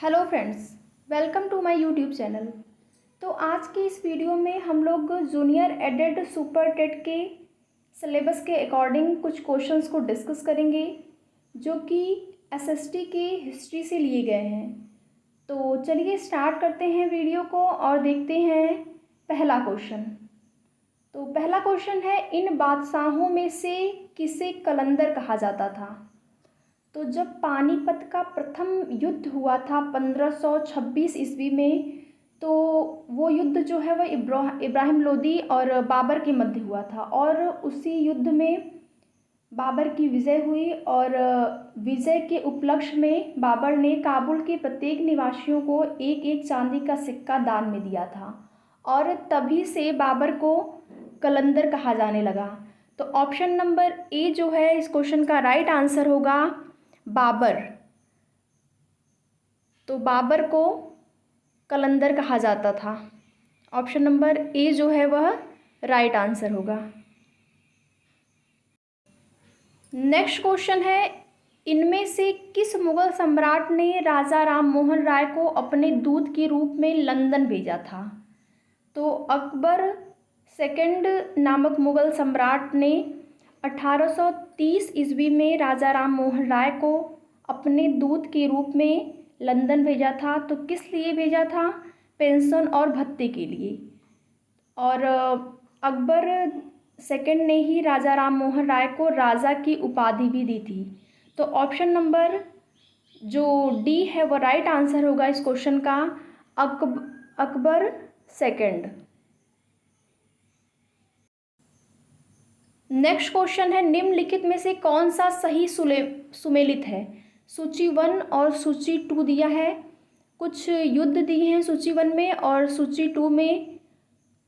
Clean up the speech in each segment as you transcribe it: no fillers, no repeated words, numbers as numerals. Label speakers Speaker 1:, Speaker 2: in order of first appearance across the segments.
Speaker 1: Hello friends, welcome to my YouTube channel. तो आज की इस वीडियो में हम लोग जूनियर एडेड सुपर टेट के सिलेबस के अकॉर्डिंग कुछ क्वेश्चंस को डिस्कस करेंगे जो कि एसएसटी की हिस्ट्री से लिए गए हैं। तो चलिए स्टार्ट करते हैं वीडियो को और देखते हैं पहला क्वेश्चन। तो पहला क्वेश्चन है, इन बादशाहों में से किसे कलंदर कहा जाता था? तो जब पानीपत का प्रथम युद्ध हुआ था 1526 ईस्वी में, तो वो युद्ध जो है वह इब्राहिम लोदी और बाबर के मध्य हुआ था और उसी युद्ध में बाबर की विजय हुई और विजय के उपलक्ष्य में बाबर ने काबुल के प्रत्येक निवासियों को एक एक चांदी का सिक्का दान में दिया था और तभी से बाबर को कलंदर कहा जाने लगा। तो ऑप्शन नंबर ए जो है इस क्वेश्चन का राइट आंसर होगा बाबर। तो बाबर को कलंदर कहा जाता था। ऑप्शन नंबर ए जो है वह राइट आंसर होगा। नेक्स्ट क्वेश्चन है, इनमें से किस मुगल सम्राट ने राजा राम मोहन राय को अपने दूत के रूप में लंदन भेजा था? तो अकबर सेकंड नामक मुगल सम्राट ने 1830 ईस्वी में राजा राम मोहन राय को अपने दूत के रूप में लंदन भेजा था। तो किस लिए भेजा था? पेंशन और भत्ते के लिए। और अकबर सेकंड ने ही राजा राम मोहन राय को राजा की उपाधि भी दी थी। तो ऑप्शन नंबर जो डी है वो राइट आंसर होगा इस क्वेश्चन का, अकबर सेकंड। नेक्स्ट क्वेश्चन है, निम्नलिखित में से कौन सा सही सुमेलित है? सूची 1 और सूची 2 दिया है, कुछ युद्ध दिए हैं सूची 1 में और सूची 2 में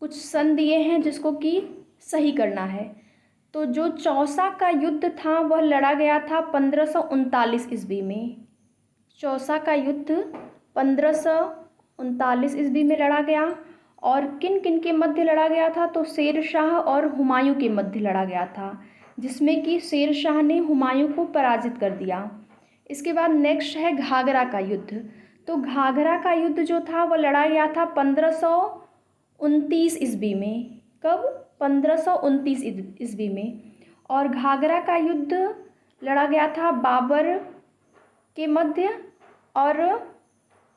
Speaker 1: कुछ सन दिए हैं जिसको कि सही करना है। तो जो चौसा का युद्ध था वह लड़ा गया था 1539 ईस्वी में। चौसा का युद्ध 1539 ईस्वी में लड़ा गया और किन किन के मध्य लड़ा गया था? तो शेर शाह और हुमायूं के मध्य लड़ा गया था, जिसमें कि शेर शाह ने हुमायूं को पराजित कर दिया। इसके बाद नेक्स्ट है घाघरा का युद्ध। तो घाघरा का युद्ध जो था वह लड़ा गया था 1529 ईस्वी में। कब? 1529 ईस्वी में। और घाघरा का युद्ध लड़ा गया था बाबर के मध्य और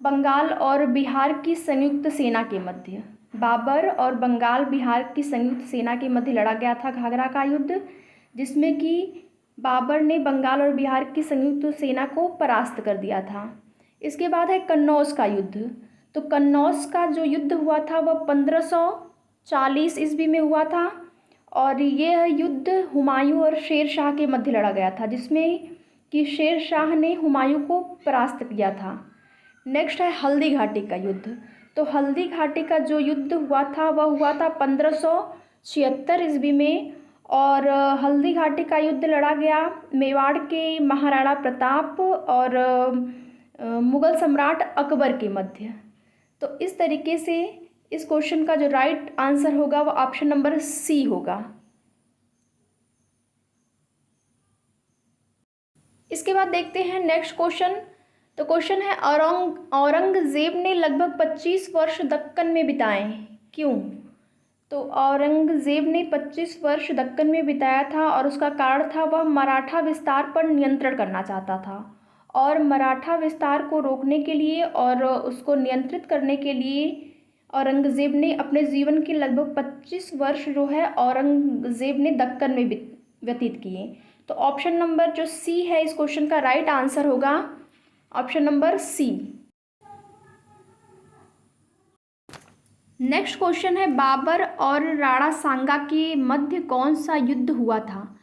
Speaker 1: बंगाल और बिहार की संयुक्त सेना के मध्य। बाबर और बंगाल बिहार की संयुक्त सेना के मध्य लड़ा गया था घाघरा का युद्ध, जिसमें कि बाबर ने बंगाल और बिहार की संयुक्त सेना को परास्त कर दिया था। इसके बाद है कन्नौज का युद्ध। तो कन्नौज का जो युद्ध हुआ था वह 1540 ईस्वी में हुआ था और यह युद्ध हुमायूं और शेर शाह के मध्य लड़ा गया था, जिसमें कि शेर शाह ने हुमायूं को परास्त किया था। नेक्स्ट है हल्दी घाटी का युद्ध। तो हल्दी घाटी का जो युद्ध हुआ था वह हुआ था 1576 ईस्वी में और हल्दी घाटी का युद्ध लड़ा गया मेवाड़ के महाराणा प्रताप और मुगल सम्राट अकबर के मध्य। तो इस तरीके से इस क्वेश्चन का जो राइट आंसर होगा वो ऑप्शन नंबर सी होगा। इसके बाद देखते हैं नेक्स्ट क्वेश्चन। तो क्वेश्चन है, औरंगजेब ने लगभग 25 वर्ष दक्कन में बिताए, क्यों? तो औरंगजेब ने 25 वर्ष दक्कन में बिताया था और उसका कारण था वह मराठा विस्तार पर नियंत्रण करना चाहता था और मराठा विस्तार को रोकने के लिए और उसको नियंत्रित करने के लिए औरंगजेब ने अपने जीवन के लगभग 25 वर्ष जो है औरंगजेब ने दक्कन में व्यतीत किए। तो ऑप्शन नंबर जो सी है इस क्वेश्चन का राइट आंसर होगा, option number C. Next question है, बाबर और राणा सांगा के मध्य कौन सा युद्ध हुआ था?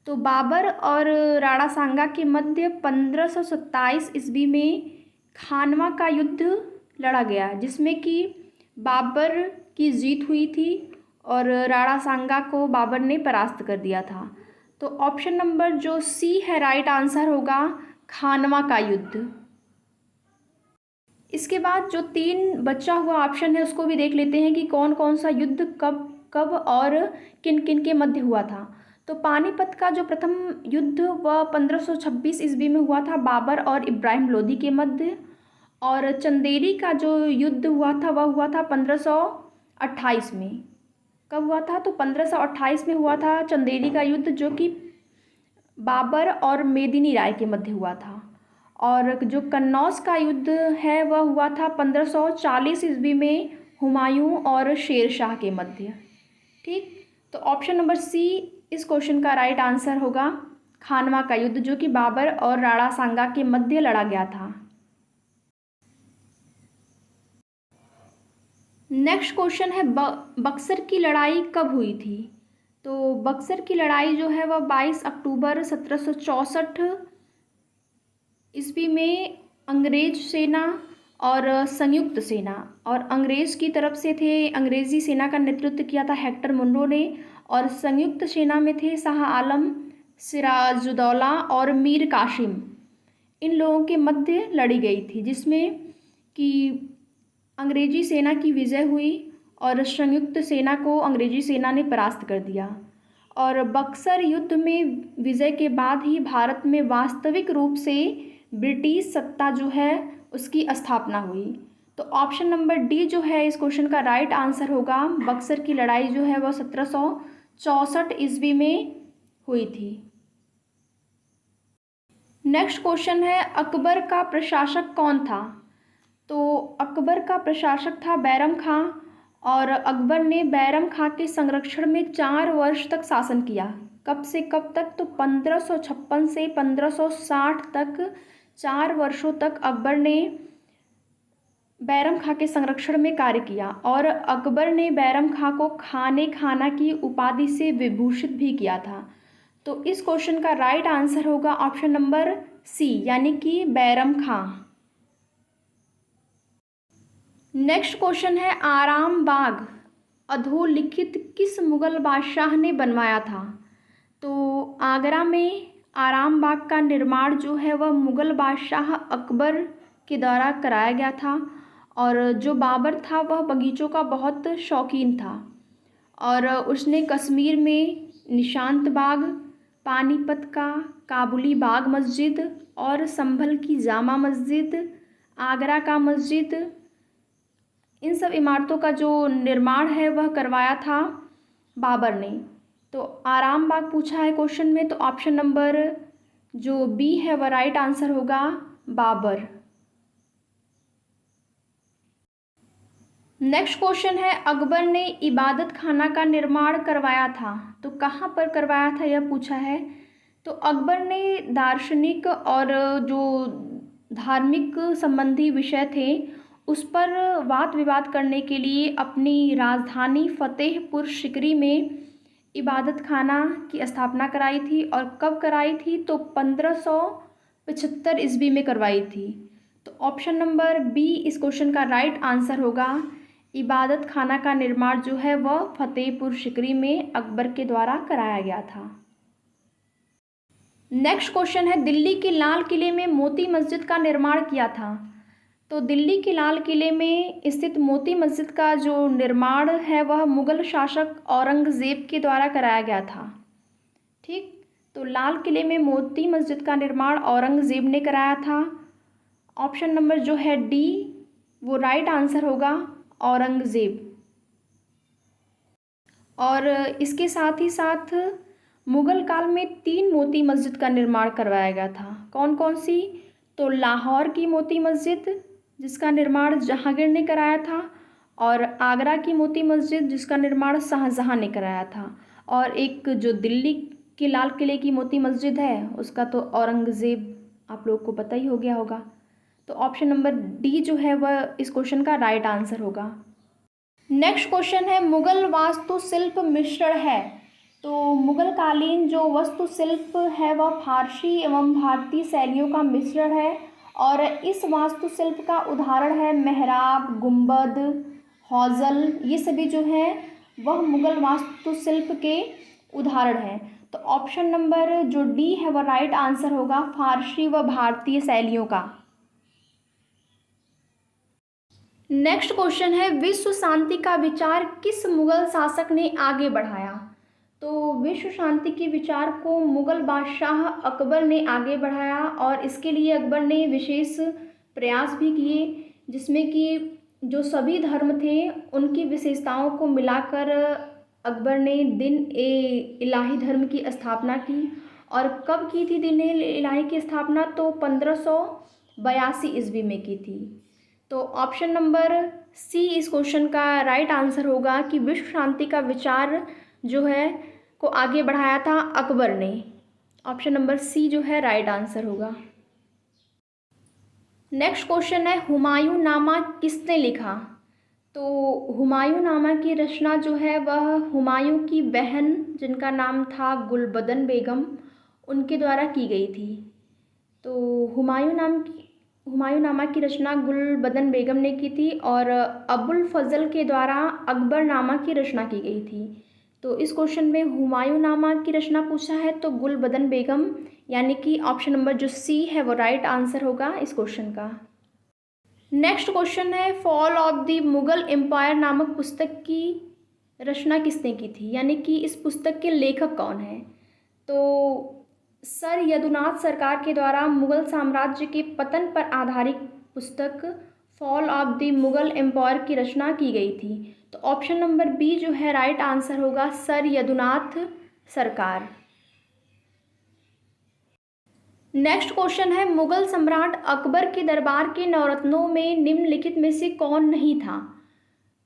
Speaker 1: तो बाबर और राणा सांगा के मध्य 1527 ईस्वी में खानवा का युद्ध लड़ा गया, जिसमें कि बाबर की जीत हुई थी और राणा सांगा को बाबर ने परास्त कर दिया था। तो ऑप्शन नंबर जो सी है राइट आंसर होगा, खानवा का युद्ध। इसके बाद जो 3 बचा हुआ ऑप्शन है उसको भी देख लेते हैं कि कौन कौन सा युद्ध कब कब और किन किन के मध्य हुआ था। तो पानीपत का जो प्रथम युद्ध वह 1526 ईस्वी में हुआ था बाबर और इब्राहिम लोदी के मध्य। और चंदेरी का जो युद्ध हुआ था वह हुआ था 1528 में। कब हुआ था? तो 1528 में हुआ था चंदेरी का युद्ध, जो कि बाबर और मेदिनी राय के मध्य हुआ था। और जो कन्नौज का युद्ध है वह हुआ था 1540 ईस्वी में हुमायूं और शेर शाह के मध्य। ठीक, तो ऑप्शन नंबर सी इस क्वेश्चन का राइट आंसर होगा, खानवा का युद्ध, जो कि बाबर और राणा सांगा के मध्य लड़ा गया था। नेक्स्ट क्वेश्चन है बक्सर की लड़ाई कब हुई थी? तो बक्सर की लड़ाई जो है वह 22 अक्टूबर 1764 ईस्वी में अंग्रेज सेना और संयुक्त सेना, और अंग्रेज की तरफ से थे, अंग्रेज़ी सेना का नेतृत्व किया था हेक्टर मुनरो ने, और संयुक्त सेना में थे शाह आलम, सिराजुद्दौला और मीर कासिम। इन लोगों के मध्य लड़ी गई थी, जिसमें कि अंग्रेजी सेना की विजय हुई और संयुक्त सेना को अंग्रेजी सेना ने परास्त कर दिया। और बक्सर युद्ध में विजय के बाद ही भारत में वास्तविक रूप से ब्रिटिश सत्ता जो है उसकी स्थापना हुई। तो ऑप्शन नंबर डी जो है इस क्वेश्चन का राइट आंसर होगा। बक्सर की लड़ाई जो है वह 1764 ईस्वी में हुई थी। नेक्स्ट क्वेश्चन है, अकबर का प्रशासक कौन था? तो अकबर का प्रशासक था बैरम खां, और अकबर ने बैरम खां के संरक्षण में 4 वर्ष तक शासन किया। कब से कब तक? तो 1556 से 1560 तक 4 वर्षों तक अकबर ने बैरम खां के संरक्षण में कार्य किया, और अकबर ने बैरम खां को खाने खाना की उपाधि से विभूषित भी किया था। तो इस क्वेश्चन का राइट आंसर होगा ऑप्शन नंबर सी, यानी कि बैरम खां। नेक्स्ट क्वेश्चन है, आराम बाग अधोलिखित किस मुगल बादशाह ने बनवाया था? तो आगरा में आराम बाग का निर्माण जो है वह मुगल बादशाह अकबर के द्वारा कराया गया था, और जो बाबर था वह बगीचों का बहुत शौकीन था, और उसने कश्मीर में निशांत बाग, पानीपत का काबुली बाग मस्जिद, और संभल की जामा मस्जिद, आगरा का मस्जिद, इन सब इमारतों का जो निर्माण है वह करवाया था बाबर ने। तो आराम बाग पूछा है क्वेश्चन में, तो ऑप्शन नंबर जो बी है वह राइट आंसर होगा, बाबर। नेक्स्ट क्वेश्चन है, अकबर ने इबादत खाना का निर्माण करवाया था, तो कहाँ पर करवाया था यह पूछा है। तो अकबर ने दार्शनिक और जो धार्मिक संबंधी विषय थे उस पर वाद विवाद करने के लिए अपनी राजधानी फतेहपुर सिकरी में इबादत खाना की स्थापना कराई थी। और कब कराई थी? तो 1575 ईस्वी में करवाई थी। तो ऑप्शन नंबर बी इस क्वेश्चन का राइट आंसर होगा। इबादत खाना का निर्माण जो है वह फतेहपुर सिकरी में अकबर के द्वारा कराया गया था। नेक्स्ट क्वेश्चन है, दिल्ली के लाल किले में मोती मस्जिद का निर्माण किया था। तो दिल्ली के लाल किले में स्थित मोती मस्जिद का जो निर्माण है वह मुगल शासक औरंगज़ेब के द्वारा कराया गया था। ठीक, तो लाल किले में मोती मस्जिद का निर्माण औरंगज़ेब ने कराया था। ऑप्शन नंबर जो है डी वो राइट आंसर होगा, औरंगज़ेब। और इसके साथ ही साथ मुग़ल काल में 3 मोती मस्जिद का निर्माण करवाया गया था। कौन कौन सी? तो लाहौर की मोती मस्जिद जिसका निर्माण जहांगीर ने कराया था, और आगरा की मोती मस्जिद जिसका निर्माण शाहजहां ने कराया था, और एक जो दिल्ली के लाल किले की मोती मस्जिद है उसका तो औरंगज़ेब आप लोग को पता ही हो गया होगा। तो ऑप्शन नंबर डी जो है वह इस क्वेश्चन का राइट आंसर होगा। नेक्स्ट क्वेश्चन है, मुगल वास्तुशिल्प मिश्रण है। तो मुगल कालीन जो वास्तुशिल्प है वह फारसी एवं भारतीय शैलियों का मिश्रण है, और इस वास्तुशिल्प का उदाहरण है मेहराब, गुंबद, हौजल, ये सभी जो हैं वह मुगल वास्तुशिल्प के उदाहरण हैं। तो ऑप्शन नंबर जो डी है वह राइट आंसर होगा, फारसी व भारतीय शैलियों का। नेक्स्ट क्वेश्चन है, विश्व शांति का विचार किस मुगल शासक ने आगे बढ़ाया? तो विश्व शांति के विचार को मुगल बादशाह अकबर ने आगे बढ़ाया, और इसके लिए अकबर ने विशेष प्रयास भी किए, जिसमें कि जो सभी धर्म थे उनकी विशेषताओं को मिलाकर अकबर ने दिन ए इलाही धर्म की स्थापना की। और कब की थी दिन ए इलाही की स्थापना? तो 1582 ईस्वी में की थी। तो ऑप्शन नंबर सी इस क्वेश्चन का राइट आंसर होगा कि विश्व शांति का विचार जो है को आगे बढ़ाया था अकबर ने। ऑप्शन नंबर सी जो है राइट आंसर होगा। नेक्स्ट क्वेश्चन है हुमायूं नामा किसने लिखा? तो हुमायूं नामा की रचना जो है वह हुमायूं की बहन, जिनका नाम था गुलबदन बेगम, उनके द्वारा की गई थी। तो हुमायूं नामा की रचना गुलबदन बेगम ने की थी और अबुल फजल के द्वारा अकबर नामा की रचना की गई थी। तो इस क्वेश्चन में हुमायूं नामा की रचना पूछा है तो गुलबदन बेगम, यानी कि ऑप्शन नंबर जो सी है वो राइट आंसर होगा इस क्वेश्चन का। नेक्स्ट क्वेश्चन है fall of the Mughal empire नामक पुस्तक की रचना किसने की थी, यानी कि इस पुस्तक के लेखक कौन हैं? तो सर यदुनाथ सरकार के द्वारा मुगल साम्राज्य के पतन पर आधारित पुस्तक fall of the Mughal empire की रचना की गई थी। तो ऑप्शन नंबर बी जो है राइट आंसर होगा, सर यदुनाथ सरकार। नेक्स्ट क्वेश्चन है मुगल सम्राट अकबर के दरबार के नवरत्नों में निम्नलिखित में से कौन नहीं था?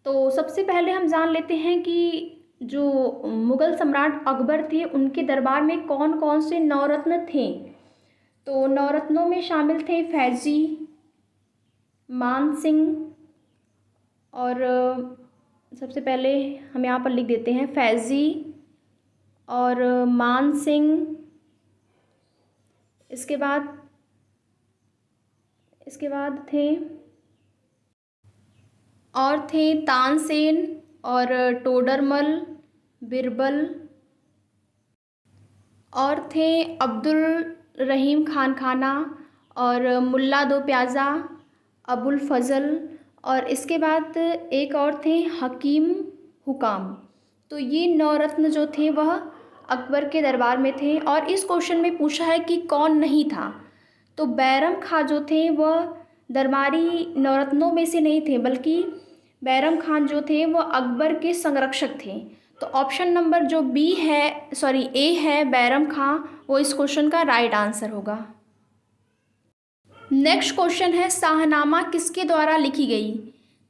Speaker 1: तो सबसे पहले हम जान लेते हैं कि जो मुगल सम्राट अकबर थे उनके दरबार में कौन कौन से नवरत्न थे। तो नवरत्नों में शामिल थे फैजी, मान सिंह, और सबसे पहले हम यहाँ पर लिख देते हैं फैजी और मान सिंह। इसके बाद थे तानसेन और टोडरमल, बिरबल, और थे अब्दुल रहीम खान खाना और मुल्ला दो प्याज़ा, अबुल फजल, और इसके बाद एक और थे हकीम हुकाम। तो ये नवरत्न जो थे वह अकबर के दरबार में थे। और इस क्वेश्चन में पूछा है कि कौन नहीं था, तो बैरम खां जो थे वह दरबारी नवरत्नों में से नहीं थे, बल्कि बैरम खान जो थे वह अकबर के संरक्षक थे। तो ऑप्शन नंबर जो ए है बैरम खां, वो इस क्वेश्चन का राइट आंसर होगा। नेक्स्ट क्वेश्चन है शाहनामा किसके द्वारा लिखी गई?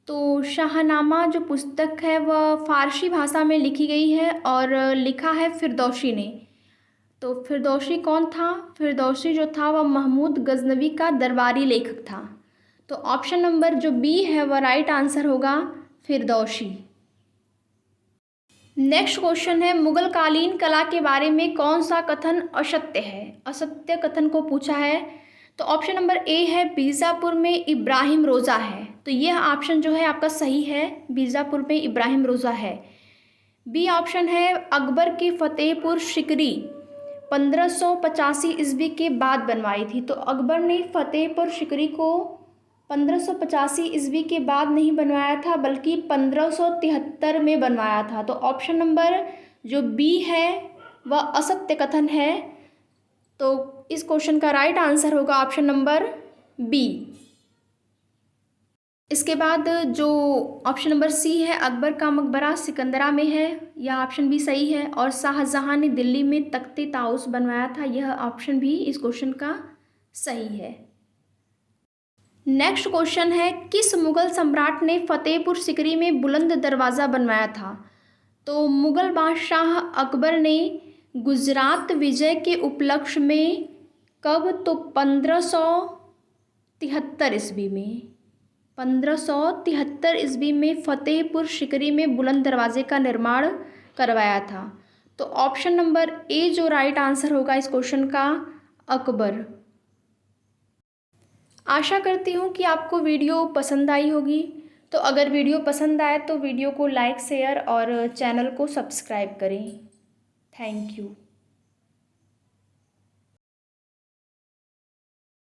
Speaker 1: तो शाहनामा जो पुस्तक है वह फ़ारसी भाषा में लिखी गई है और लिखा है फिरदौसी ने। तो फिरदौसी कौन था? फिरदौसी जो था वह महमूद गजनवी का दरबारी लेखक था। तो ऑप्शन नंबर जो बी है वह राइट आंसर होगा, फिरदौसी। नेक्स्ट क्वेश्चन है मुगल कालीन कला के बारे में कौन सा कथन असत्य है? असत्य कथन को पूछा है। तो ऑप्शन नंबर ए है बीजापुर में इब्राहिम रोज़ा है। तो यह ऑप्शन जो है आपका सही है, बीजापुर में इब्राहिम रोज़ा है। बी ऑप्शन है अकबर की फतेहपुर सिकरी 1585 ईस्वी के बाद बनवाई थी। तो अकबर ने फतेहपुर सिकरी को 1585 ईस्वी के बाद नहीं बनवाया था, बल्कि 1573 में बनवाया था। तो ऑप्शन नंबर जो बी है वह असत्य कथन है। तो इस क्वेश्चन का राइट आंसर होगा ऑप्शन नंबर बी। इसके बाद जो ऑप्शन नंबर सी है अकबर का मकबरा सिकंदरा में है, यह ऑप्शन भी सही है। और शाहजहां ने दिल्ली में तख्ते ताउस बनवाया था, यह ऑप्शन भी इस क्वेश्चन का सही है। नेक्स्ट क्वेश्चन है किस मुगल सम्राट ने फतेहपुर सिकरी में बुलंद दरवाज़ा बनवाया था? तो मुगल बादशाह अकबर ने गुजरात विजय के उपलक्ष्य में कब? तो 1573 ईस्वी में। 1573 ईस्वी में फतेहपुर सिकरी में बुलंद दरवाजे का निर्माण करवाया था। तो ऑप्शन नंबर ए जो राइट आंसर होगा इस क्वेश्चन का, अकबर। आशा करती हूँ कि आपको वीडियो पसंद आई होगी। तो अगर वीडियो पसंद आए तो वीडियो को लाइक, शेयर और चैनल को सब्सक्राइब करें। Thank you.